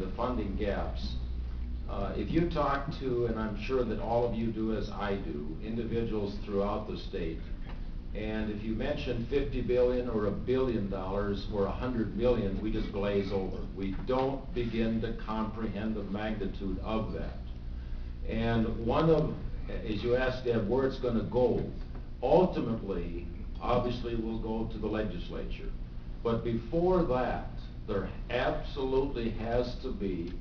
the funding gaps, if you talk to, and I'm sure that all of you do as I do, individuals throughout the state, and if you mention 50 billion or $1 billion or 100 million, we just glaze over. We don't begin to comprehend the magnitude of that. And as you asked, Deb, where it's going to go, ultimately, obviously, will go to the legislature. But before that, there absolutely has to be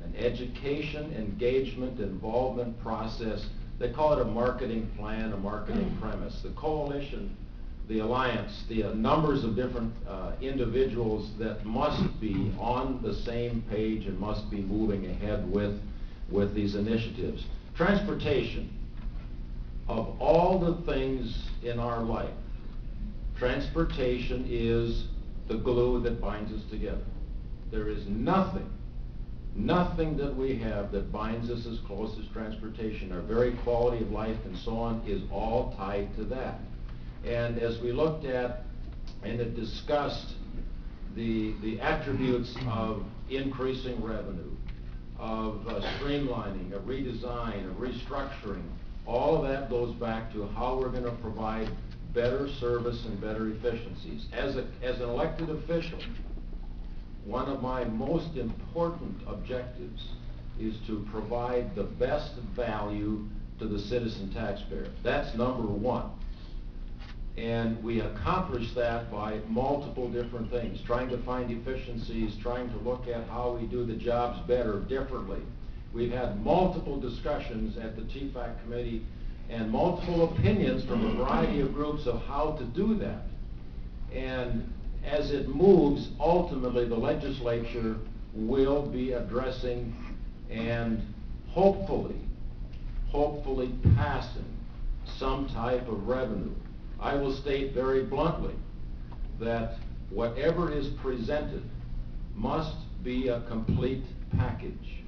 an education, engagement, involvement process. They call it a marketing plan, a marketing premise. The coalition, the alliance, the numbers of different individuals that must be on the same page and must be moving ahead with these initiatives. Transportation, of all the things in our life, transportation is the glue that binds us together. There is nothing that we have that binds us as close as transportation. Our very quality of life and so on is all tied to that. And as we looked at and have discussed the attributes of increasing revenue, of streamlining, of redesign, of restructuring, all of that goes back to how we're going to provide better service and better efficiencies. As an elected official, one of my most important objectives is to provide the best value to the citizen taxpayer. That's number one. And we accomplish that by multiple different things, trying to find efficiencies, trying to look at how we do the jobs better, differently. We've had multiple discussions at the TFAC committee and multiple opinions from a variety of groups of how to do that. And as it moves, ultimately the legislature will be addressing and hopefully passing some type of revenue. I will state very bluntly that whatever is presented must be a complete package.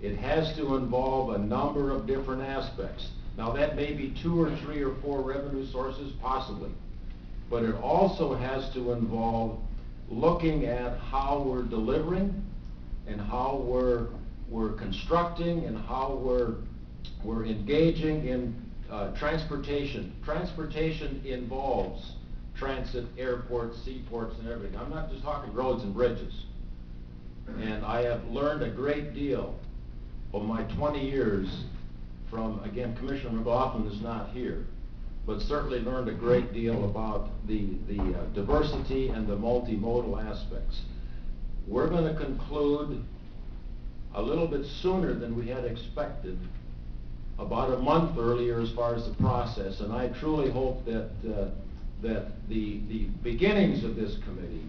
It has to involve a number of different aspects. Now that may be 2 or 3 or 4 revenue sources, possibly. But it also has to involve looking at how we're delivering and how we're constructing and how we're engaging in transportation. Transportation involves transit, airports, seaports, and everything. I'm not just talking roads and bridges. And I have learned a great deal over my 20 years from, again, Commissioner McLaughlin is not here, but certainly learned a great deal about the diversity and the multimodal aspects. We're going to conclude a little bit sooner than we had expected, about a month earlier as far as the process, and I truly hope that the beginnings of this committee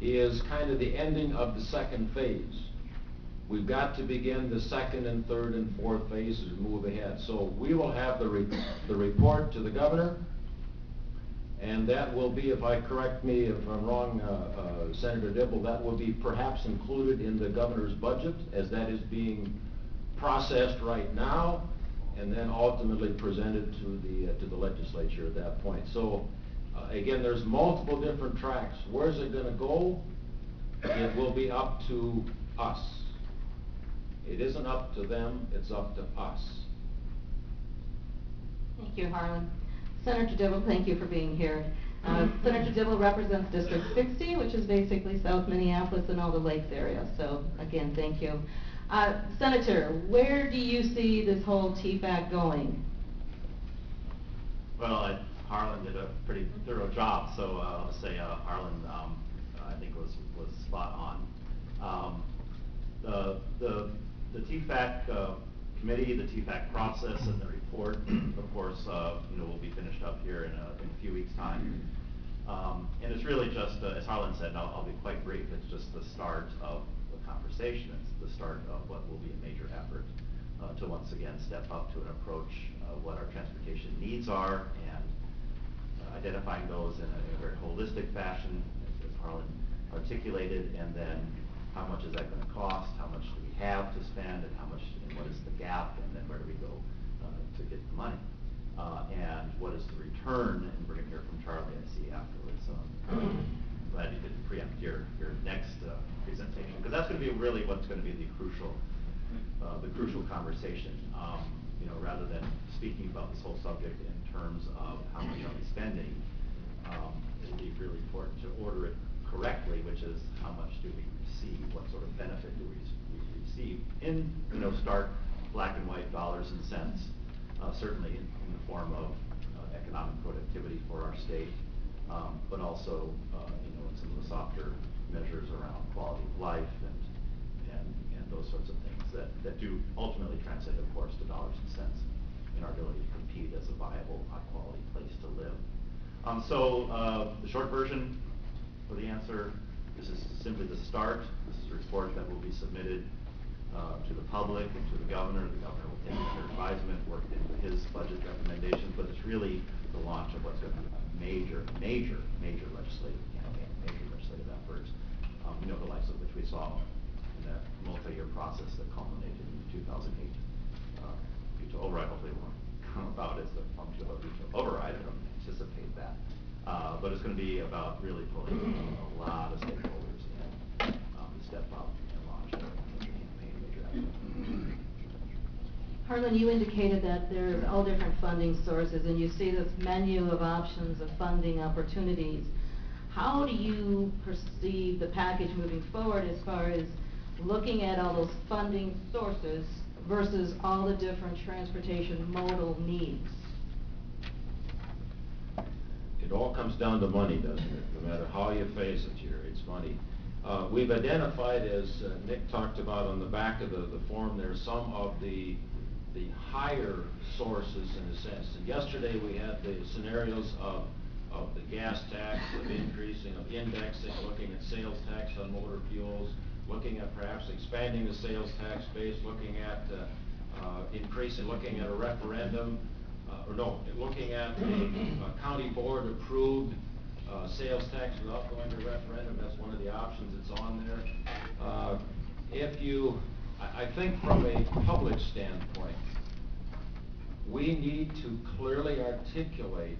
is kind of the ending of the second phase. We've got to begin the second and third and fourth phases and move ahead. So we will have the report to the governor, and that will be, if I correct me if I'm wrong, Senator Dibble, that will be perhaps included in the governor's budget as that is being processed right now, and then ultimately presented to the legislature at that point. So again, there's multiple different tracks. Where's it going to go? It will be up to us. It isn't up to them, it's up to us. Thank you, Harlan. Senator Dibble, thank you for being here. Senator Dibble represents District 60, which is basically South Minneapolis and all the lakes area. So again, thank you. Senator, where do you see this whole TFAC going? Well, Harlan did a pretty thorough job, so I'll say Harlan, I think was spot on. The TFAC committee, the TFAC process, and the report, of course, will be finished up here in a few weeks' time. And it's really just, as Harlan said, and I'll be quite brief, it's just the start of the conversation. It's the start of what will be a major effort to once again step up to an approach what our transportation needs are and identifying those in a very holistic fashion, as Harlan articulated, and then how much is that going to cost, how much do we have to spend, and how much, and what is the gap, and then where do we go to get the money, and what is the return, and we're going to hear from Charlie, I see, afterwards. Glad you did preempt your next presentation. because that's going to be really what's going to be the crucial conversation. You know, rather than speaking about this whole subject in terms of how much are we spending, it'll be really important to order it correctly, which is how much do we receive, what sort of benefit do we receive in, you know, stark black and white dollars and cents, certainly in the form of economic productivity for our state, but also, you know, in some of the softer measures around quality of life and those sorts of things that do ultimately translate, of course, to dollars and cents in our ability to compete as a viable, high-quality place to live. The short version for the answer, this is simply the start. This is a report that will be submitted to the public and to the governor. The governor will take it under advisement, work into his budget recommendations, but it's really the launch of what's going to be a major legislative campaign, major legislative efforts, you know, the likes of which we saw in that multi-year process that culminated in 2008 veto override. Hopefully it won't come about as the function of a veto override. I don't anticipate that. But it's going to be about really pulling a lot of stakeholders in to step up and launch a major campaign, major effort. Harlan, you indicated that there's all different funding sources, and you see this menu of options of funding opportunities. How do you perceive the package moving forward as far as looking at all those funding sources versus all the different transportation modal needs? It all comes down to money, doesn't it? No matter how you face it here, it's money. We've identified, as Nick talked about on the back of the form there, some of the higher sources in a sense. And yesterday we had the scenarios of the gas tax, of increasing, of indexing, looking at sales tax on motor fuels, looking at perhaps expanding the sales tax base, looking at increasing, looking at a referendum, looking at a county board approved sales tax without going to referendum. That's one of the options that's on there. I think from a public standpoint, we need to clearly articulate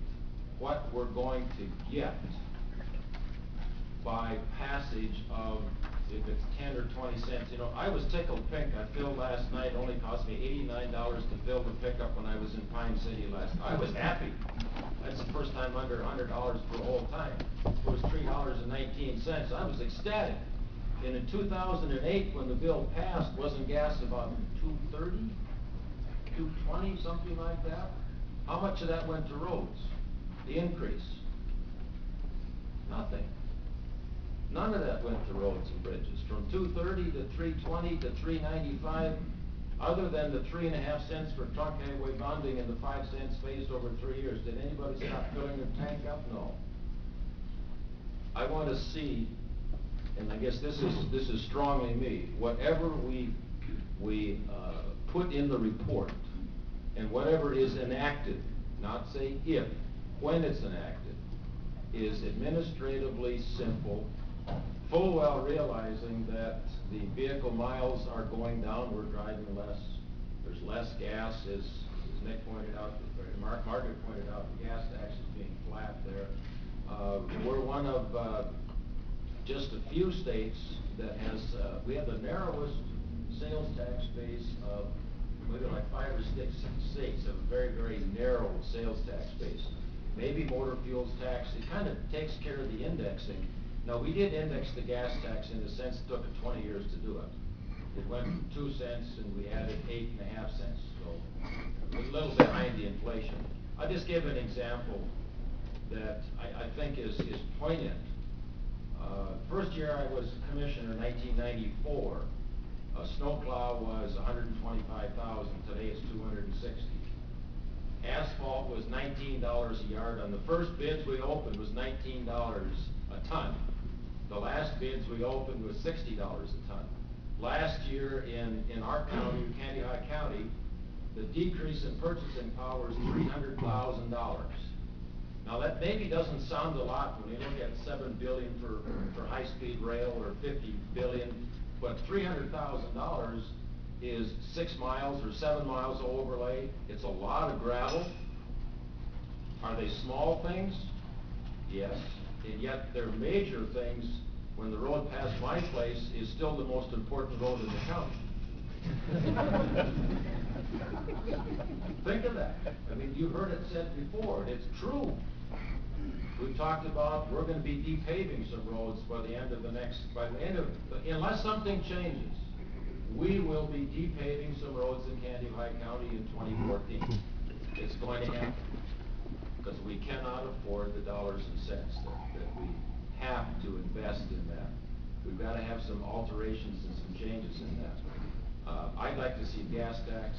what we're going to get by passage of, if it's 10 or 20 cents. You know, I was tickled pink. I filled last night. It only cost me $89 to fill the pickup when I was in Pine City last night. I was happy. That's the first time under $100 for a whole time. It was $3.19. I was ecstatic. And in 2008, when the bill passed, wasn't gas about $2.30, $2.20, something like that? How much of that went to roads? The increase? Nothing. None of that went to roads and bridges. From $2.30 to $3.20 to $3.95, other than the 3.5 cents for truck highway bonding and the 5 cents phased over 3 years, did anybody stop filling their tank up? No. I want to see, and I guess this is strongly me, whatever we put in the report and whatever is enacted, not say if, when it's enacted, is administratively simple, full well realizing that the vehicle miles are going down, we're driving less, there's less gas, as Nick pointed out, Margaret pointed out, the gas tax is being flat there. We're one of just a few states that has, we have the narrowest sales tax base of maybe like 5 or 6 states have a very, very narrow sales tax base. Maybe motor fuels tax, it kind of takes care of the indexing. Now, we did index the gas tax in the sense it took it 20 years to do it. It went from 2 cents and we added 8.5 cents, so a little behind the inflation. I'll just give an example that I think is poignant. First year I was commissioner in 1994, a snowplow was $125,000. Today it's $260,000. Asphalt was $19 a yard. On the first bids we opened was $19 a ton. The last bids we opened was $60 a ton. Last year in our county, Candidac County, the decrease in purchasing power is $300,000. Now that maybe doesn't sound a lot when you look at $7 billion for high-speed rail or $50 billion, but $300,000 is 6 miles or 7 miles of overlay. It's a lot of gravel. Are they small things? Yes. And yet they're major things when the road past my place is still the most important road in the county. Think of that. I mean, you heard it said before, and it's true. We've talked about, we're gonna be de-paving some roads by the end of unless something changes, we will be de-paving some roads in Candy High County in 2014. It's going to happen, because we cannot afford the dollars and cents that we have to invest in that. We've got to have some alterations and some changes in that. I'd like to see gas tax.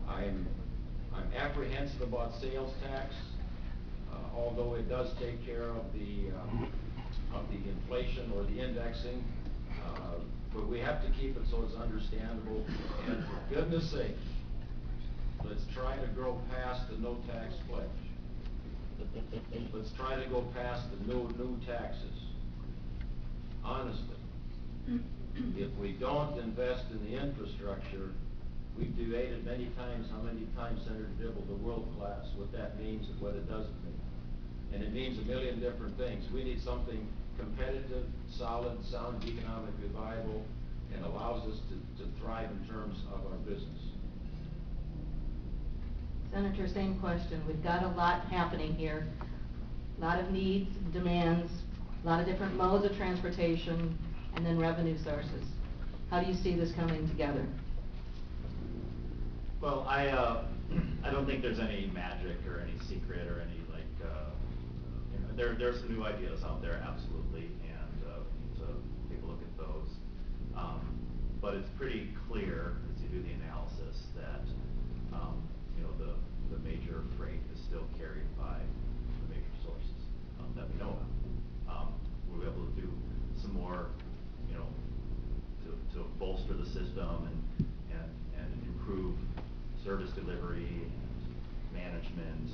I'm apprehensive about sales tax, although it does take care of the inflation or the indexing. But we have to keep it so it's understandable. And for goodness sake, let's try to grow past the no tax pledge. Let's try to go past the new taxes. Honestly, if we don't invest in the infrastructure, we've debated many times how many times Senator Dibble, the world class, what that means and what it doesn't mean. And it means a million different things. We need something competitive, solid, sound, economically viable, and allows us to thrive in terms of our business. Senator, same question. We've got a lot happening here. A lot of needs, demands, a lot of different modes of transportation, and then revenue sources. How do you see this coming together? Well, I don't think there's any magic or any secret or any there are some new ideas out there, absolutely, and we need to take a look at those. But it's pretty clear as you do the analysis that the major freight is still carried by the major sources that we know of. We'll be able to do some more, to bolster the system and improve service delivery and management,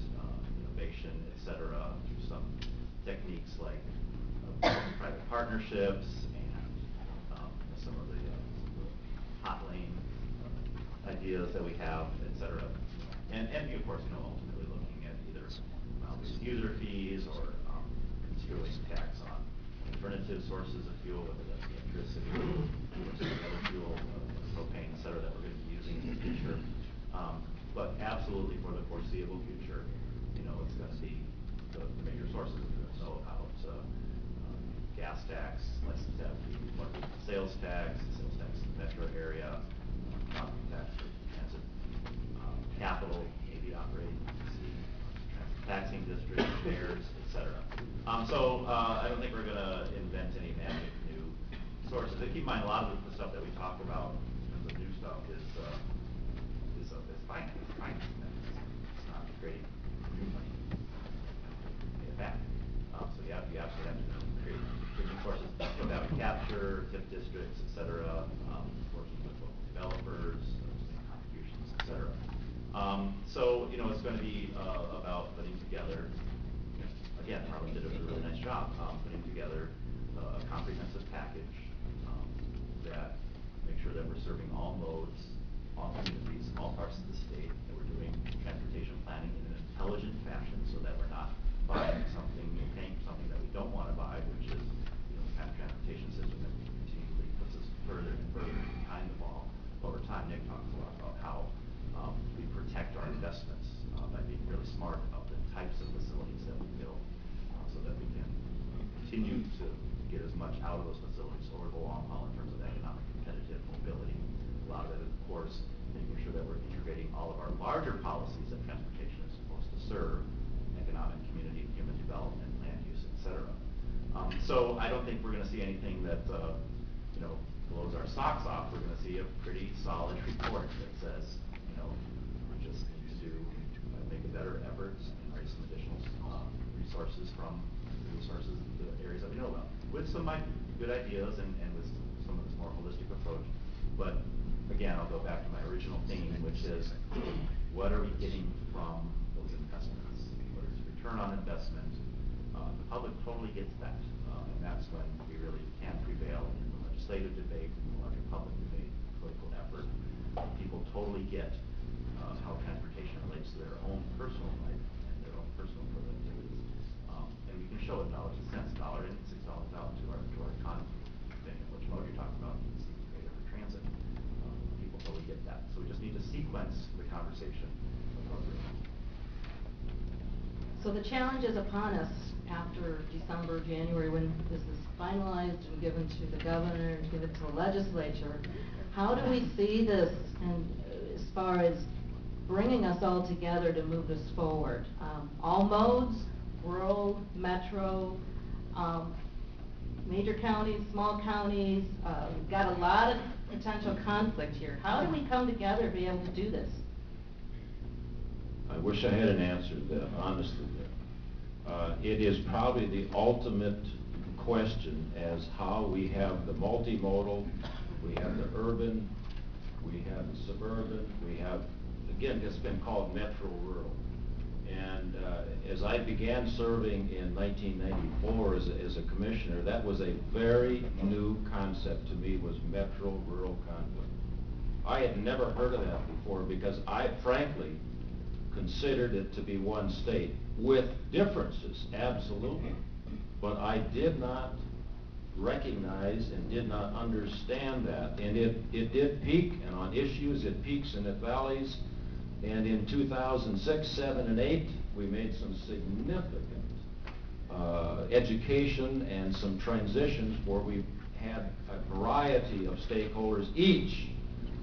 innovation, et cetera, through some techniques like private partnerships and some of the hot lane ideas that we have, et cetera. And of course, ultimately looking at either user fees or construing tax on alternative sources of fuel, whether that's electricity or some other fuel, propane, et cetera, that we're going to be using in the future. But absolutely for the foreseeable future, it's going to be the major sources of this. So about gas tax, license fee, sales tax in the metro area, property tax for transit capital, maybe operating transit taxing districts, fares, et cetera. So I don't think we're going to invent any magic new sources. And keep in mind, a lot of the stuff that we talk about in terms of new stuff is finance. It's not creating new money. Pay it back. So you absolutely have to create new sources, value capture, TIP districts, et cetera, working with local developers, contributions, et cetera. So it's going to be about putting together. Again, Harlan did a really nice job putting together a comprehensive package that makes sure that we're serving all modes, all communities, all parts of the state, that we're doing transportation planning in an intelligent fashion so that we're not buying something and paying for something that we don't want to buy, which is the kind of transportation system that continually puts us further and further behind the ball. Over time, Nick talks a lot about how we protect our investments by being really smart about the types of facilities that we build so that we can continue to get as much out of those facilities over the long haul in terms of economic competitive mobility. A lot of it, of course, making sure that we're integrating all of our larger policies that transportation is supposed to serve, economic, community, human development, land use, et cetera. So I don't think we're going to see anything that blows our socks off. We're going to see a pretty solid report that says, we just need to make a better effort and raise some additional resources from the resources in the areas that we know about, with some good ideas and with some of this more holistic approach. But again, I'll go back to my original theme, which is what are we getting from those investments? What is return on investment? The public totally gets that, and that's when we really can prevail in the legislative debate, in the larger public debate, political effort. People totally get how transportation relates to their own personal life and their own personal productivities. And we can show it dollars and cents, $1 in, $6 out to our So we just need to sequence the conversation appropriately. So the challenge is upon us after December, January, when this is finalized and given to the governor and given to the legislature. How do we see this, and as far as bringing us all together to move this forward? All modes, rural, metro, major counties, small counties, we've got a lot of potential conflict here. How do we come together to be able to do this? I wish I had an answer to that, honestly. It is probably the ultimate question as how we have the multimodal, we have the urban, we have the suburban, we have, again, it's been called metro-rural. And as I began serving in 1994 as a commissioner, that was a very new concept to me, was metro-rural conflict. I had never heard of that before because I frankly considered it to be one state with differences, absolutely. But I did not recognize and did not understand that. And it did peak, and on issues it peaks and it valleys. And in 2006, 7, and 8, we made some significant education and some transitions where we had a variety of stakeholders, each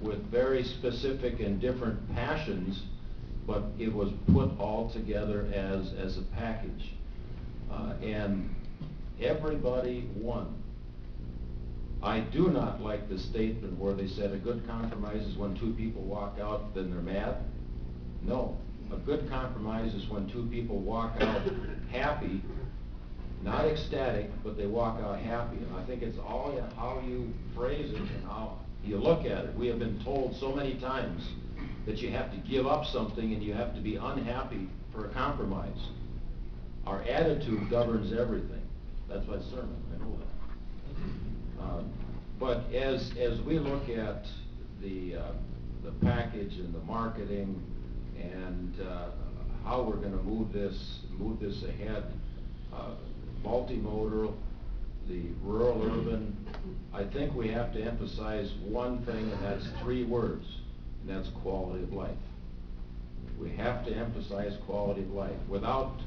with very specific and different passions, but it was put all together as a package. And everybody won. I do not like the statement where they said a good compromise is when two people walk out, then they're mad. No, a good compromise is when two people walk out happy, not ecstatic, but they walk out happy. And I think it's all how you phrase it and how you look at it. We have been told so many times that you have to give up something and you have to be unhappy for a compromise. Our attitude governs everything. That's my sermon, I know that. But as we look at the package and the marketing and how we're going to move this ahead, multimodal, the rural urban, I think we have to emphasize one thing, and that's 3 words, and that's quality of life. We have to emphasize quality of life. Without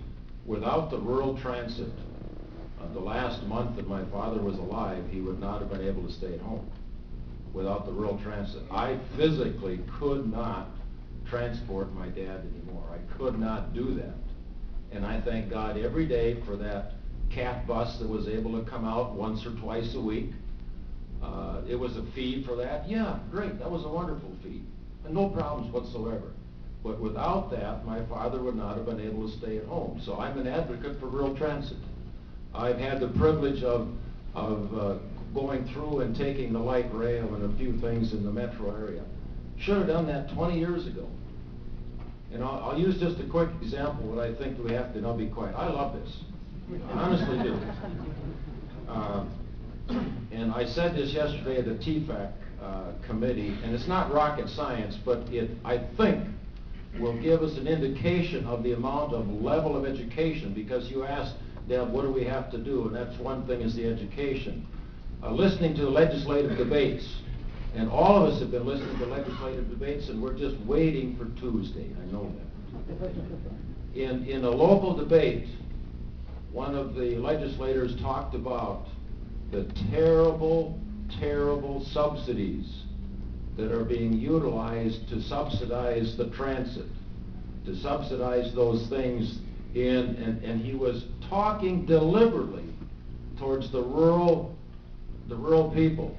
the rural transit, the last month that my father was alive, he would not have been able to stay at home. Without the rural transit, I physically could not transport my dad anymore. I could not do that. And I thank God every day for that cat bus that was able to come out once or twice a week. It was a fee for that. Yeah, great, that was a wonderful fee. And no problems whatsoever. But without that, my father would not have been able to stay at home. So I'm an advocate for rural transit. I've had the privilege of going through and taking the light rail and a few things in the metro area. Should have done that 20 years ago. And I'll use just a quick example what I think we have to, and I'll be quiet. I love this. I honestly do. And I said this yesterday at the TFAC committee, and it's not rocket science, but it, I think, will give us an indication of the amount of level of education, because you asked, Deb, what do we have to do? And that's one thing, is the education. Listening to the legislative debates, and all of us have been listening to legislative debates, and we're just waiting for Tuesday. I know that. In a local debate, one of the legislators talked about the terrible, terrible subsidies that are being utilized to subsidize the transit, to subsidize those things and he was talking deliberately towards the rural people.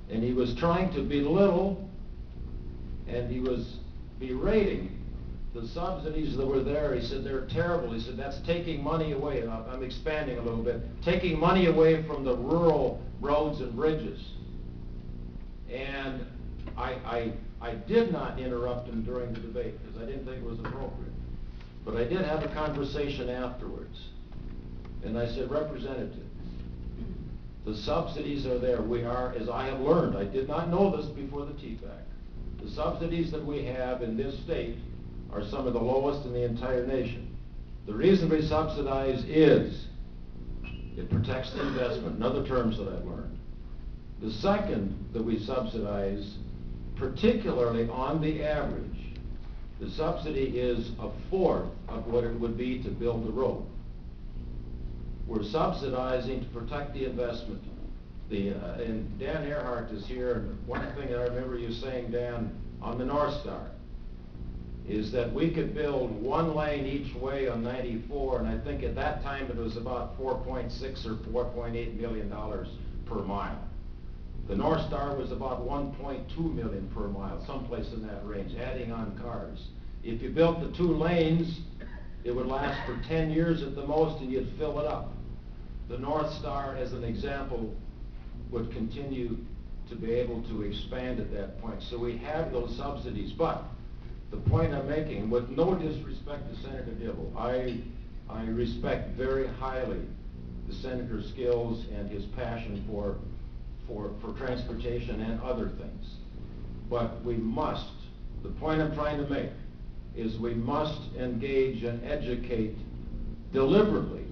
And he was trying to belittle, and he was berating the subsidies that were there. He said they're terrible. He said that's taking money away, and I'm expanding a little bit, taking money away from the rural roads and bridges. And I did not interrupt him during the debate because I didn't think it was appropriate. But I did have a conversation afterwards. And I said, Representative, the subsidies are there. We are, as I have learned, I did not know this before the TFAC, the subsidies that we have in this state are some of the lowest in the entire nation. The reason we subsidize is it protects the investment, in other terms that I've learned. The second that we subsidize particularly on the average, the subsidy is a fourth of what it would be to build the road. We're subsidizing to protect the investment. And Dan Earhart is here, and one thing that I remember you saying, Dan, on the North Star, is that we could build one lane each way on 94, and I think at that time it was about $4.6 or $4.8 million per mile. The North Star was about $1.2 million per mile, someplace in that range, adding on cars. If you built the 2 lanes, it would last for 10 years at the most, and you'd fill it up. The North Star, as an example, would continue to be able to expand at that point. So we have those subsidies, but the point I'm making, with no disrespect to Senator Dibble, I respect very highly the senator's skills and his passion for transportation and other things. But we must, the point I'm trying to make, is we must engage and educate deliberately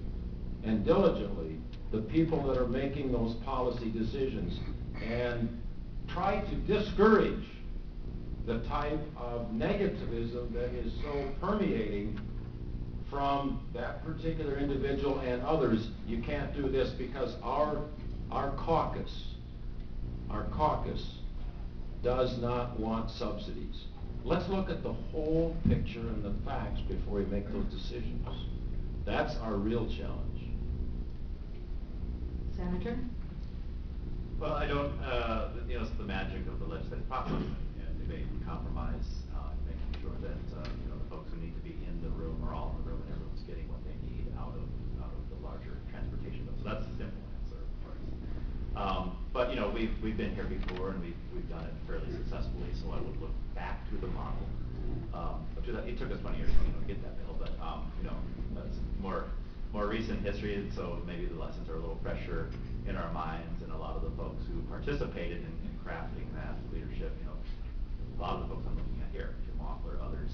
and diligently the people that are making those policy decisions, and try to discourage the type of negativism that is so permeating from that particular individual and others. You can't do this because our caucus does not want subsidies. Let's look at the whole picture and the facts before we make those decisions. That's our real challenge. Senator? Well, I don't, it's the magic of the legislative process and debate and compromise, making sure that, the folks who need to be in the room are all in the room and everyone's getting what they need out of the larger transportation bill. So that's the simple answer, of course. But, we've been here before, and we've done it fairly successfully, so I would look back to the model. It took us 20 years to get that bill, but, that's more recent history, and so maybe the lessons are a little fresher in our minds, and a lot of the folks who participated in crafting that leadership, a lot of the folks I'm looking at here, Jim Wampler, others,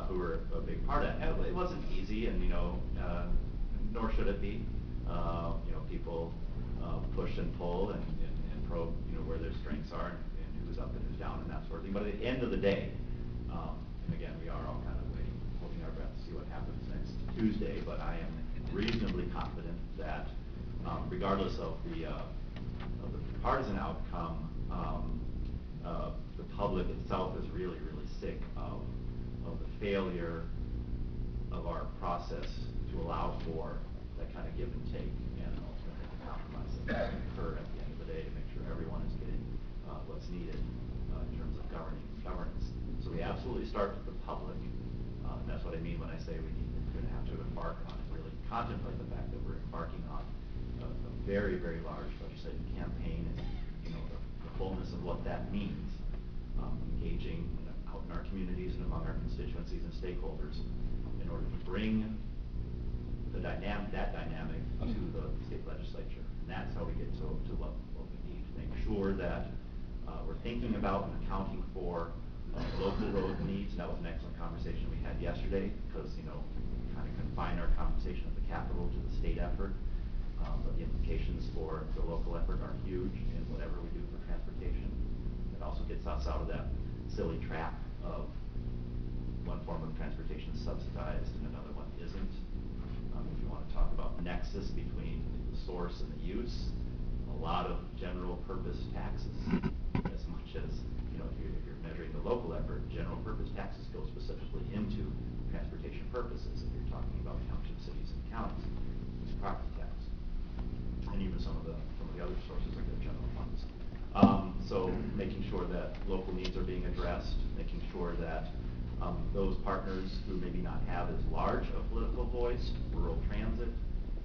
who were a big part of it. And it wasn't easy, and nor should it be. People push and pull and probe, where their strengths are and who's up and who's down and that sort of thing. But at the end of the day, and again, we are all kind of waiting, holding our breath to see what happens next Tuesday, but I am reasonably confident that regardless of the partisan outcome, the public itself is really, really sick of the failure of our process to allow for that kind of give and take and ultimately the compromise that can occur at the end of the day to make sure everyone is getting what's needed in terms of governance. So we absolutely start with the public, and that's what I mean when I say we're going to have to embark on and really contemplate the fact that we're embarking on a very, very large legislative campaign, and the fullness of what that means, engaging out in our communities and among our constituencies and stakeholders in order to bring that dynamic to the state legislature. And that's how we get to what we need to make sure that we're thinking about and accounting for local road needs. And that was an excellent conversation we had yesterday, because we kind of confine our conversation at the Capitol to the state effort, but the implications for the local effort are huge in whatever we do for transportation. It also gets us out of that silly trap of one form of transportation is subsidized and another one isn't. If you want to talk about nexus between the source and the use, a lot of general purpose taxes, as much as if you're measuring the local effort, general purpose taxes go specifically into transportation purposes. If you're talking about township, cities, and counties, it's property tax, and even some of the other sources of their general funds. So making sure that local needs are being addressed, making sure that those partners who maybe not have as large a political voice, rural transit,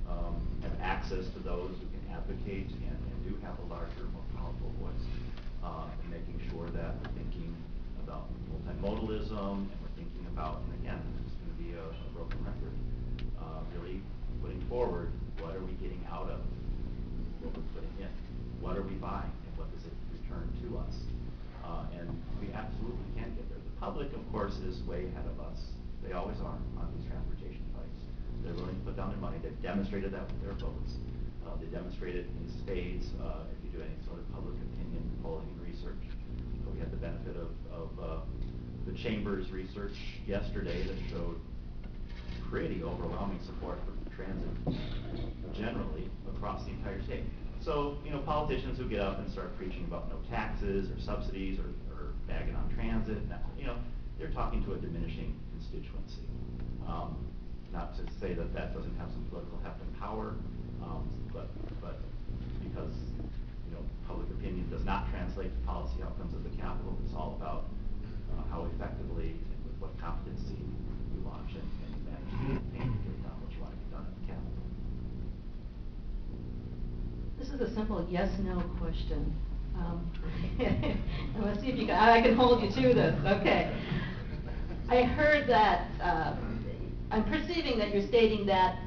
have access to those who can advocate and do have a larger, more powerful voice, and making sure that we're thinking about multimodalism, and we're thinking about, and again, it's going to be a broken record, really putting forward what are we getting out of what we're putting in, what are we buying, and what does it return to us, and we absolutely can get there. The public, of course, is way ahead of us. They always are on these transportation fights. They're willing to put down their money. They've demonstrated that with their votes. They demonstrated in spades if you do any sort of public opinion polling and research. We had the the Chamber's research yesterday that showed pretty overwhelming support for transit generally across the entire state. So, politicians who get up and start preaching about no taxes or subsidies or bagging on transit, they're talking to a diminishing constituency. Not to say that that doesn't have some political heft and power, but because, public opinion does not translate to policy outcomes at the Capitol. It's all about how effectively and with what competency you launch and manage to get done what you want to get done at the Capitol. This is a simple yes/no question. And let's see if you can, I can hold you to this. Okay. I heard that, I'm perceiving that you're stating that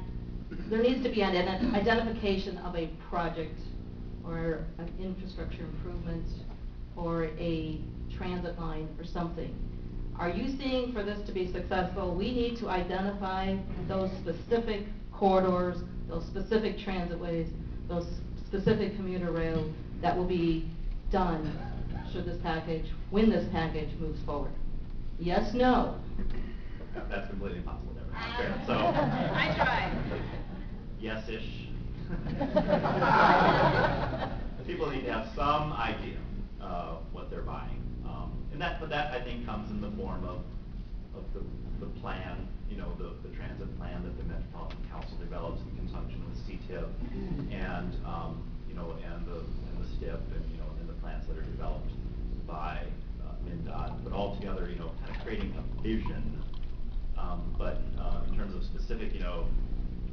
there needs to be an identification of a project or an infrastructure improvement or a transit line or something. Are you seeing for this to be successful, we need to identify those specific corridors, those specific transitways, those specific commuter rails that will be done should this package, when this package moves forward? Yes, no? That's completely impossible to ever so. I tried. Yes-ish. People need to have some idea of what they're buying. But that I think comes in the form of the plan, the transit plan that the Metropolitan Council develops in conjunction with CTIP and the STIP and the plans that are developed by MnDOT, but all together, kind of creating a vision. But in terms of specific,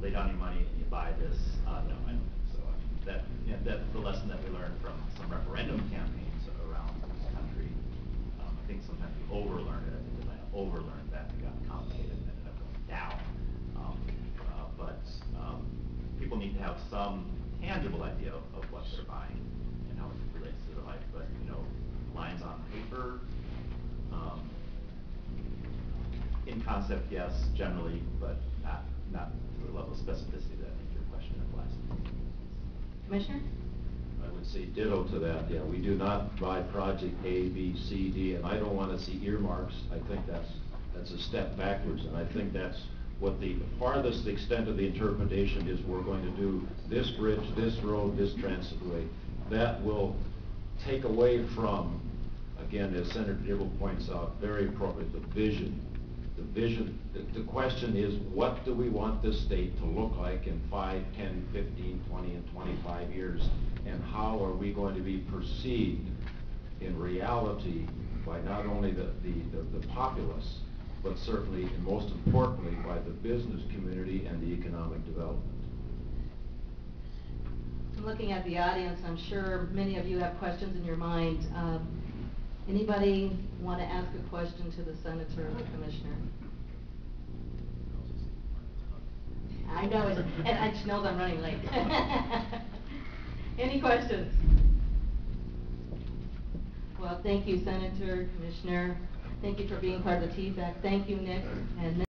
lay down your money and you buy this, no, I don't think so. I mean, that's the lesson that we learned from some referendum campaigns around the country. I think sometimes we overlearn it. I think Atlanta overlearned that and got complicated and ended up going down. People need to have some tangible idea of what they're buying and how it relates to their life. But lines on paper, in concept, yes, generally, but not to the level of specificity that I think your question implies. Commissioner? I would say ditto to that. Yeah, we do not buy project A, B, C, D, and I don't want to see earmarks. I think that's a step backwards, and I think that's what the farthest extent of the interpretation is. We're going to do this bridge, this road, this transitway. That will take away from, again, as Senator Dibble points out, very appropriate, the vision. The vision, the question is, what do we want this state to look like in 5, 10, 15, 20, and 25 years? And how are we going to be perceived in reality by not only the populace, but certainly and most importantly by the business community and the economic development? I'm looking at the audience. I'm sure many of you have questions in your mind. Anybody want to ask a question to the Senator or the Commissioner? I know, and I just know I'm running late. Any questions? Well, thank you, Senator, Commissioner. Thank you for being part of the TFAC. Thank you, Nick. And